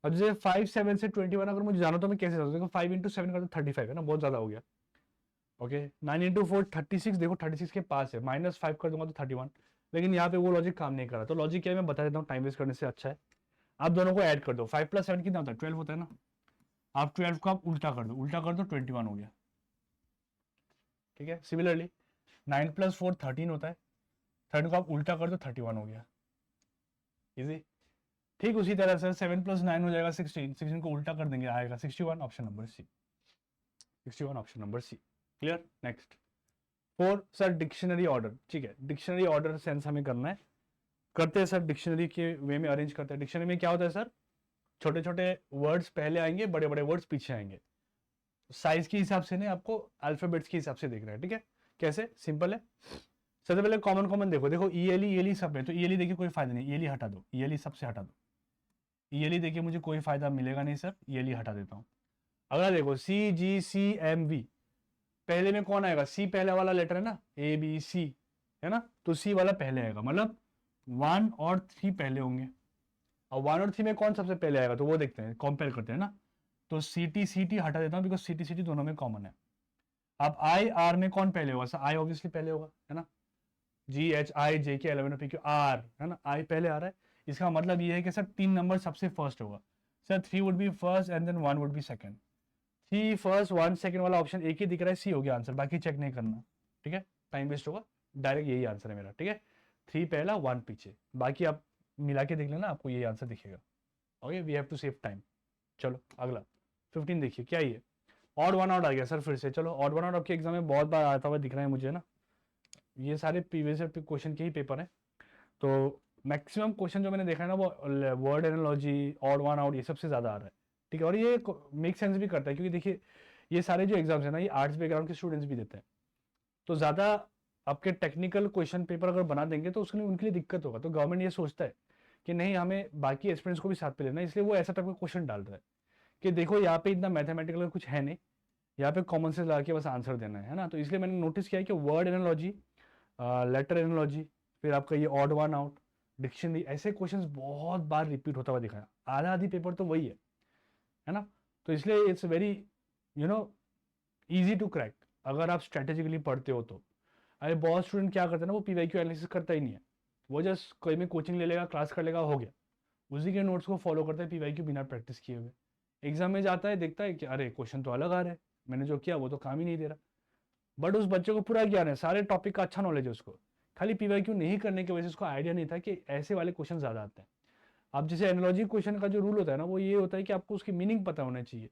अब जैसे 5 7 से 21 अगर मुझे जाना तो मैं कैसे जाऊँ? देखो 5 × 7 का तो 35 है ना, बहुत ज्यादा हो गया, ओके। 9 × 4 36, देखो 36 के पास है, -5 कर दूंगा तो 31, लेकिन यहाँ पे वो लॉजिक काम नहीं कर रहा, तो लॉजिक क्या है मैं बता देता हूँ, टाइम वेस्ट करने से अच्छा है आप दोनों को ऐड कर दो। 5 + 7 कितना होता है? 12 होता है ना, आप 12 को आप उल्टा कर दो, उल्टा कर दो 21 हो गया, ठीक है। सिमिलरली 9 + 4 13 होता है, 13 को आप उल्टा कर दो 31 हो गया, इजी। ठीक उसी तरह से 7 + 9 हो जाएगा 16, 16 को उल्टा कर देंगे आएगा 61, option number C, 61 option number C. Clear? Next 4 sir dictionary order, ठीक है, डिक्शनरी ऑर्डर सेंस हमें करना है, करते हैं सर, डिक्शनरी के वे में अरेंज करते हैं। डिक्शनरी में क्या होता है सर? छोटे छोटे वर्ड्स पहले आएंगे, बड़े बड़े वर्ड्स पीछे आएंगे। साइज के हिसाब से नहीं, आपको अल्फाबेट्स के हिसाब से देखना है, ठीक है। कैसे? सिंपल है। सबसे पहले कॉमन कॉमन देखो, देखो ईएली सब है, तो ईएली देखिए कोई फायदा नहीं, ईएली हटा दो, ईएली सबसे हटा दो। ईएली देखिए मुझे कोई फायदा मिलेगा नहीं सर, ईएली हटा देता हूँ। अगला देखो CGCMV, पहले में कौन आएगा? सी पहले वाला लेटर है ना, ABC है ना, तो सी वाला पहले आएगा, मतलब 1 और 3 पहले होंगे। और 1 और 3 में कौन सबसे पहले आएगा, तो वो देखते हैं, कंपेयर करते हैं ना। तो CT हटा देता हूँ, बिकॉज CT दोनों में कॉमन है। अब IR में कौन पहले होगा? सर आई ऑब्वियसली पहले होगा, है ना। GHIJK LMNO PQ R है ना, आई पहले आ रहा है। इसका मतलब ये है कि सर 3 नंबर सबसे फर्स्ट होगा। Sir 3 would be first and then 1 would be second. 3 first 1 second वाला ऑप्शन एक ही दिख रहा है, सी हो गया आंसर, बाकी चेक नहीं करना, ठीक है, टाइम वेस्ट होगा। डायरेक्ट यही आंसर है मेरा, ठीक है। 3 पहला 1 पीछे, बाकी आप मिला के देख लेना, आपको यही आंसर दिखेगा। Okay, we have to save time. चलो अगला 15 देखिए, क्या ये ऑड वन आउट आ गया सर फिर से। चलो ऑड वन आउट आपके एग्जाम में बहुत बार आता हुआ दिख रहा है मुझे ना, ये सारे प्रीवियस क्वेश्चन के ही पेपर हैं। तो मैक्सिमम क्वेश्चन जो मैंने देखा है ना, वो word analogy, odd one out, ये सबसे ज़्यादा आ रहा है, ठीक है। और ये मेक सेंस भी करता है, क्योंकि देखिए ये सारे जो एग्जाम्स है ना, ये आर्ट्स बैकग्राउंड के स्टूडेंट्स भी देते हैं। तो ज़्यादा आपके टेक्निकल क्वेश्चन पेपर अगर बना देंगे तो उसके लिए उनके लिए दिक्कत होगा। तो गवर्नमेंट ये सोचता है कि नहीं, हमें बाकी एस्पिरेंट्स को भी साथ पे लेना है, इसलिए वो ऐसा टाइप का क्वेश्चन डाल रहा है कि देखो यहाँ पे इतना मैथमेटिकल कुछ है नहीं, यहाँ पे कॉमन सेंस लगा के बस आंसर देना है ना। तो इसलिए मैंने नोटिस किया है कि वर्ड एनालॉजी, लेटर एनालॉजी, फिर आपका ये ऑड वन आउट, डिक्शनरी, ऐसे क्वेश्चंस बहुत बार रिपीट होता हुआ दिखाया। आधा आधी पेपर तो वही है ना। तो इसलिए it's very easy to crack अगर आप स्ट्रेटेजिकली पढ़ते हो तो। अरे बहुत स्टूडेंट क्या करते हैं ना, वो पीवाईक्यू एनालिसिस करता ही नहीं है, वो जस्ट कोई में कोचिंग ले लेगा, क्लास कर लेगा, हो गया, उसी के नोट्स को फॉलो करता है पीवाईक्यू बिना प्रैक्टिस किए हुए। एग्जाम में जाता है, देखता है कि अरे क्वेश्चन तो अलग आ रहे हैं, मैंने जो किया वो तो काम ही नहीं दे रहा। बट उस बच्चे को पूरा ज्ञान है, सारे टॉपिक का अच्छा नॉलेज है उसको, खाली पीवाईक्यू नहीं करने की वजह से उसको आइडिया नहीं था कि ऐसे वाले क्वेश्चन ज़्यादा आते हैं। अब जैसे एनालॉजी क्वेश्चन का जो रूल होता है ना, वो ये होता है कि आपको उसकी मीनिंग पता होना चाहिए।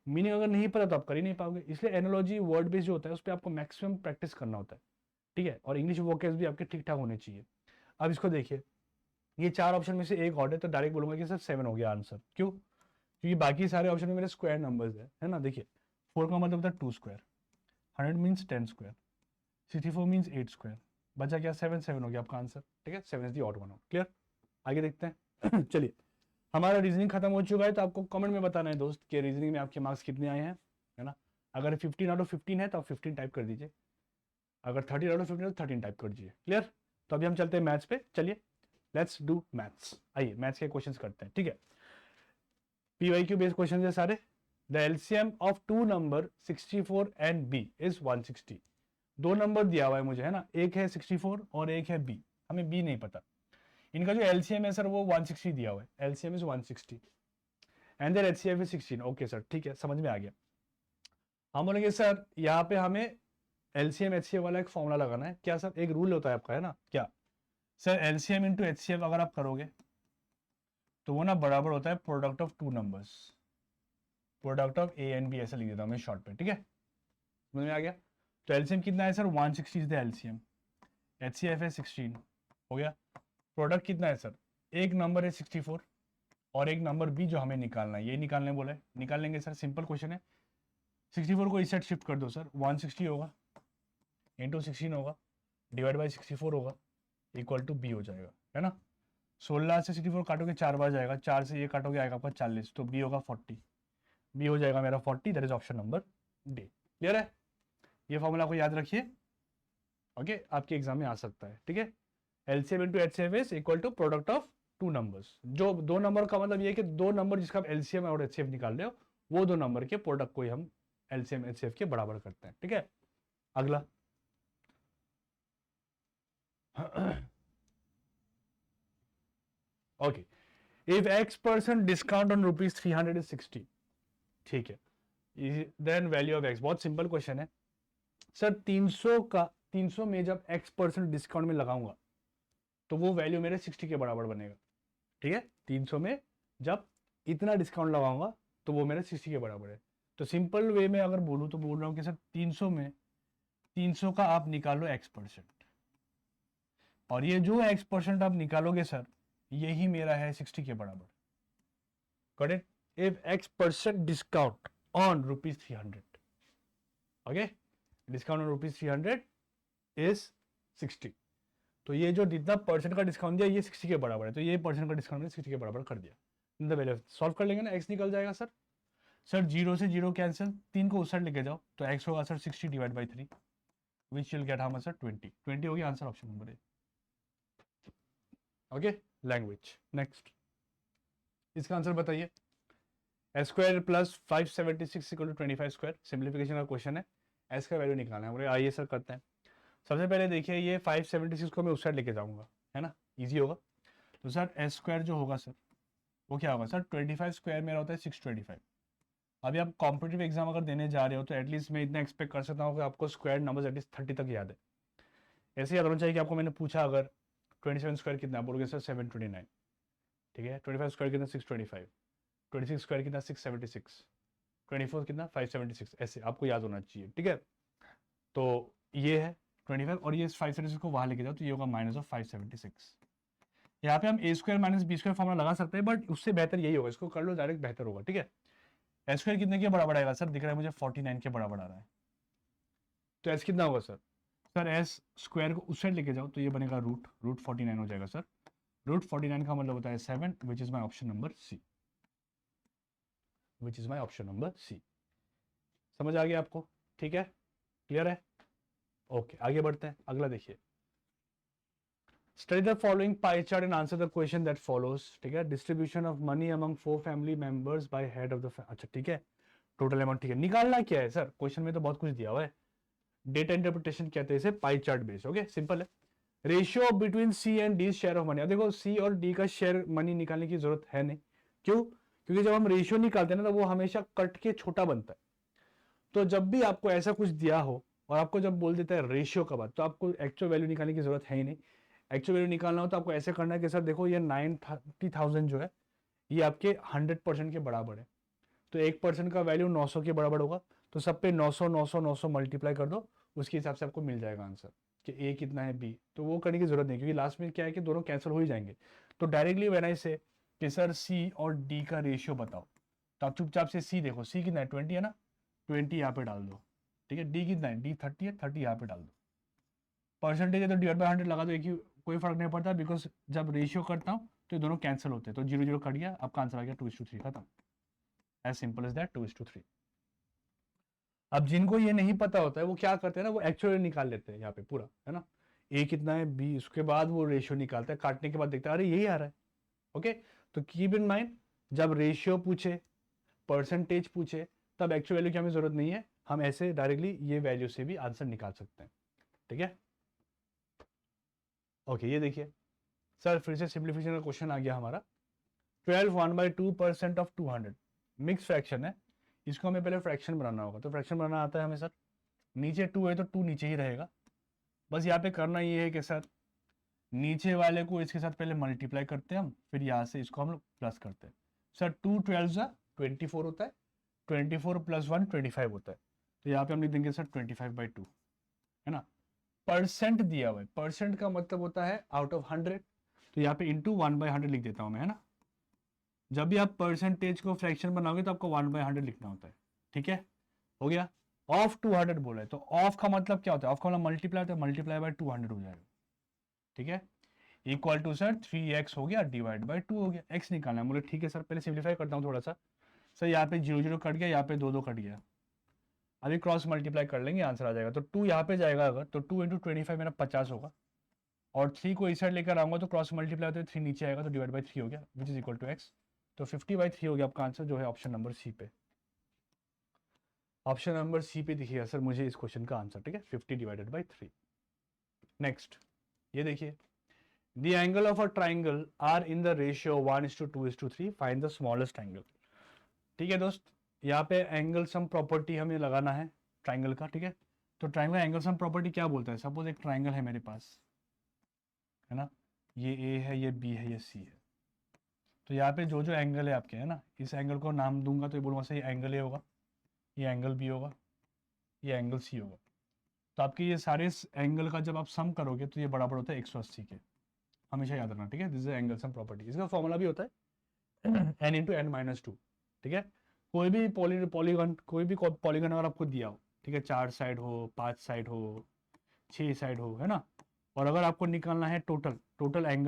मीनिंग अगर नहीं पता तो आप कर ही नहीं पाओगे, इसलिए एनालॉजी वर्ड बेस्ड जो होता है उस पर आपको मैक्सिमम प्रैक्टिस करना होता है, ठीक है। और इंग्लिश वोकैब्स भी आपके ठीक ठाक होने चाहिए। अब इसको देखिए, ये 4 ऑप्शन में से एक ऑर्डर, तो डायरेक्ट बोलूंगा कि सर 7 हो गया आंसर। क्यों? क्योंकि बाकी सारे ऑप्शन में मेरे स्क्वायर नंबर्स है ना। देखिए 4 का मतलब होता है 2 square, 100 means 10 square, 64 means 8 square, बचा क्या? 7 7 हो गया आपका आंसर, ठीक है। 7 is the odd one out. Clear? आगे देखते हैं। चलिए, हमारा रीजनिंग खत्म हो चुका है, तो आपको कमेंट में बताना है दोस्त कि रीजनिंग में आपके मार्क्स कितने आए हैं, है ना। अगर 15 आउट ऑफ 15 है तो आप 15 टाइप कर दीजिए, अगर 30 आउट ऑफ 15 है तो 13 टाइप कर दीजिए। क्लियर? तो अभी हम चलते हैं मैथ्स पे, चलिए लेट्स डू मैथ्स। आइए मैथ्स के क्वेश्चंस करते हैं, ठीक है। पीवाईक्यू बेस्ड क्वेश्चन है सारे। The LCM of 2 number 64 and B is 160। 2 नंबर दिया हुआ है मुझे, है ना, एक है 64 और एक है बी, हमें बी नहीं पता। इनका जो एलसीएम है सर वो 160 दिया हुआ है, LCM is 160 and there HCF is 16। Okay sir, ठीक है, समझ में आ गया। हम बोलेंगे सर यहाँ पे हमें एलसीएम एचसीएफ वाला एक फॉर्मूला लगाना है। क्या सर? एक रूल होता है आपका, है ना। क्या सर? एलसीएम इंटू एचसीएफ अगर आप करोगे तो वो ना बराबर होता है product of 2 numbers, product of A and B, ऐसा लिख देता हूँ मैं शॉर्ट पे, ठीक है। समझ में आ गया। तो एलसीएम कितना है sir? 160 is the LCM, HCF है 16, हो गया। प्रोडक्ट कितना है सर? एक नंबर है 64 और एक नंबर बी जो हमें निकालना है, ये निकालने बोला है, निकाल लेंगे सर, सिंपल क्वेश्चन है। 64 को इस साइड शिफ्ट कर दो सर, 160 होगा इंटू 16 होगा डिवाइड बाई 64 होगा इक्वल टू बी हो जाएगा, है ना। 16 से 64 काटोगे 4 बार जाएगा, 4 से ये काटोगे आएगा आपका 40, तो बी होगा 40, बी हो जाएगा मेरा 40, that is option number D. Clear है? ये फॉर्मूला को याद रखिए, ओके, आपके एग्जाम में आ सकता है, ठीक है। LCM into HCF is equal to product of 2 numbers. जो 2 नंबर का मतलब ये है कि 2 नंबर जिसका आप एलसीएम और एचसीएफ निकाल रहे हो, वो 2 नंबर के प्रोडक्ट को ही हम एलसीएम एचसीएफ के बराबर करते हैं, ठीक है। अगला okay, if x% discount on rupees 300 is 60, ठीक है, देन वैल्यू ऑफ x। बहुत सिंपल क्वेश्चन है सर। 300 में जब x% डिस्काउंट में लगाऊंगा तो वो वैल्यू मेरे 60 के बराबर बनेगा, ठीक है। 300 में जब इतना डिस्काउंट लगाऊंगा तो वो मेरे 60 के बराबर है। तो सिंपल वे में अगर बोलूँ तो बोल रहा हूँ कि सर 300 में 300 का आप निकालो x%, और ये जो x% आप निकालोगे सर, यही मेरा है 60 के बराबर। Got it? If x% discount on ₹300, okay, discount on ₹300 is 60। तो ये जो जितना परसेंट का डिस्काउंट दिया ये 60 के बराबर है, तो ये परसेंट का डिस्काउंट 60 के बराबर कर दिया। द वैल्यू सॉल्व कर लेंगे ना, x निकल जाएगा सर। सर 0 से 0 कैंसिल, 3 को उस साइड लेके जाओ तो x होगा sir 60 divide by 3, which will get how much sir 20 हो गया answer, option number A. Okay, language. Next, इसका आंसर बताइए। S square plus 576 equal to 25 square, simplification का क्वेश्चन है, एस का वैल्यू निकालना है। बोले आइए सर करते हैं। सबसे पहले देखिए ये 576 को मैं उस साइड लेके जाऊंगा, है ना, इजी होगा। तो सर एस स्क्वायर जो होगा सर वो क्या होगा सर, 25 स्क्वायर मेरा होता है 625। अभी आप कॉम्पिटेटिव एग्जाम अगर देने जा रहे हो तो एटलीस्ट मैं इतना एक्सपेक्ट कर सकता हूँ कि आपको स्क्वायर नंबर्स एटलीस्ट 30 तक याद है। ऐसे याद होना चाहिए कि आपको मैंने पूछा अगर 27 स्क्वायर कितना, बोलोगे सर 729, ठीक है। 25 स्क्वायर कितना 625, 26 स्क्वायर कितना 676, 24 कितना 576, ऐसे आपको याद होना चाहिए, ठीक है। तो ये है 25 और ये 576 को वहाँ लेके जाओ तो ये होगा माइनस ऑफ 576। यहाँ पे हम A square minus B square formula लगा सकते हैं, बट उससे बेहतर यही होगा, इसको कर लो डायरेक्ट, बेहतर होगा, ठीक है। एस स्क्वायर कितने के बराबर आएगा सर, दिख रहा है मुझे 49 के बराबर आ रहा है, तो एस कितना होगा सर, सर एस स्क्वायर को उस साइड लेके जाओ तो ये बनेगा रूट 49 हो जाएगा सर। रूट 49 का मतलब होता है 7, which is my option number C, which is my option number C. समझ आ गया आपको, ठीक है, क्लियर है? ओके, आगे बढ़ते हैं, अगला देखिए। Study the following pie chart and answer the question that follows, ठीक है। Distribution of money among 4 family members bye head of the, अच्छा ठीक है, टोटल अमाउंट, ठीक है। निकालना क्या है सर, क्वेश्चन में तो बहुत कुछ दिया हुआ है। डेटा इंटरप्रिटेशन कहते हैं इसे, pie chart base, okay, simple है। Ratio between C and D share of money, अब देखो सी और डी का शेयर मनी निकालने की जरूरत है नहीं, क्यों? क्योंकि जब हम रेशियो निकालते हैं ना तो वो हमेशा कट के छोटा बनता है। तो जब भी आपको ऐसा कुछ दिया हो और आपको जब बोल देता है रेशियो का बात, तो आपको एक्चुअल वैल्यू निकालने की जरूरत है ही नहीं। एक्चुअल वैल्यू निकालना हो तो आपको ऐसे करना है कि सर देखो ये 90,000 जो है ये आपके 100% के बराबर है, तो 1% का वैल्यू 900 के बराबर होगा, तो सब पे 900 900 900 मल्टीप्लाई कर दो, उसके हिसाब से आपको मिल जाएगा आंसर कि ए कितना है बी। तो वो करने की जरूरत नहीं, क्योंकि लास्ट में क्या है कि दोनों कैंसिल हो ही जाएंगे। तो डायरेक्टली व्हेन आई से कि सर सी और डी का रेशियो बताओ, तो आप चुपचाप से सी देखो, सी कितना है 20 है ना, 20 यहाँ पे डाल दो, ठीक है। डी कितना है, डी 30 है, 30 यहाँ पे डाल दो। परसेंटेज है तो डिवाइड बाई 100 लगा दो, एक ही, कोई फर्क नहीं पड़ता, बिकॉज जब रेशियो करता हूँ तो ये दोनों कैंसिल होते हैं, तो 0 0 कट गया, आपका आंसर आ गया 2:3, खत्म। As simple as that, 2:3। अब जिनको ये नहीं पता होता है वो क्या करते हैं ना, वो एक्चुअली निकाल लेते हैं यहाँ पे पूरा, है ना, ए कितना है बी, उसके बाद वो रेशियो निकालता है, काटने के बाद देखता है अरे यही आ रहा है, ओके। तो कीप इन माइंड, जब रेशियो पूछे, परसेंटेज पूछे, तब एक्चुअल वैल्यू की हमें जरूरत नहीं है, हम ऐसे डायरेक्टली ये वैल्यू से भी आंसर निकाल सकते हैं, ठीक है। ओके, ये देखिए सर, फिर से सिंप्लीफिकेशन का क्वेश्चन आ गया हमारा। 12 1/2% ऑफ 200, मिक्स फ्रैक्शन है, इसको हमें पहले फ्रैक्शन बनाना होगा। तो फ्रैक्शन बनाना आता है हमें सर, नीचे 2 है तो 2 नीचे ही रहेगा। बस यहाँ पे करना ये है कि सर नीचे वाले को इसके साथ पहले मल्टीप्लाई करते हैं हम, फिर यहाँ से इसको हम लोग प्लस करते हैं। सर 2 12 24 होता है, 24 + 1 25 होता है, तो यहाँ पे हम लिख देंगे सर 25/2, है ना। परसेंट दिया हुआ है, परसेंट का मतलब होता है आउट ऑफ 100, तो यहाँ पे इंटू 1/100 लिख देता हूँ मैं, है ना। जब भी आप परसेंटेज को फ्रैक्शन बनाओगे तो आपको 1/100 लिखना होता है, ठीक है, हो गया। ऑफ 200 बोला है, तो ऑफ का मतलब क्या होता है, ऑफ का मतलब मल्टीप्लाई होता है, मल्टीप्लाई बाय 200 हो जाएगा, ठीक है। इक्वल टू सर 3x हो गया डिवाइड बाय 2 हो गया, x निकालना है। बोले ठीक है सर, पहले सिंप्लीफाई करता हूँ थोड़ा सा। सर यहाँ पे 0 0 कट गया, यहाँ पे 2 2 कट गया, अभी क्रॉस मल्टीप्लाई कर लेंगे, आंसर आ जाएगा। तो 2 यहाँ पे जाएगा अगर, तो 2 × 25 मेरा 50 होगा, और 3 को इस साइड लेकर आऊंगा तो क्रॉस मल्टीप्लाई होते 3 नीचे आएगा, तो डिवाइड बाई 3 हो गया, which is equal to x। तो 50/3 हो गया आपका आंसर, जो है ऑप्शन नंबर सी पे। ऑप्शन नंबर सी पे दिखिएगा सर मुझे इस क्वेश्चन का आंसर, ठीक है, 50/3। नेक्स्ट, ये देखिए, the angle of a triangle are in the ratio 1:2:3, find the smallest angle. ठीक है दोस्त, यहाँ पे एंगल सम प्रॉपर्टी हमें लगाना है ट्राइंगल का, ठीक है। तो ट्राइंगल एंगल सम प्रॉपर्टी क्या बोलता है, सपोज एक ट्राइंगल है मेरे पास, है ना, ये ए है, ये बी है, ये सी है। तो यहाँ पे जो जो एंगल है आपके, है ना, इस एंगल को नाम दूंगा तो ये बोलूँगा सर ये एंगल ए होगा, ये एंगल बी होगा, ये एंगल सी होगा। तो आपके ये सारे एंगल का जब आप सम करोगे तो ये बराबर होता है 180 के, हमेशा याद रखना, ठीक है। This is angle sum property, इसका फॉर्मूला भी होता है n into N minus two. ठीक है, कोई भी पॉलीगन अगर आपको दिया हो, ठीक है, 4 साइड हो, 5 साइड हो, 6 साइड हो, है ना, और अगर आपको निकालना है टोटल एंगल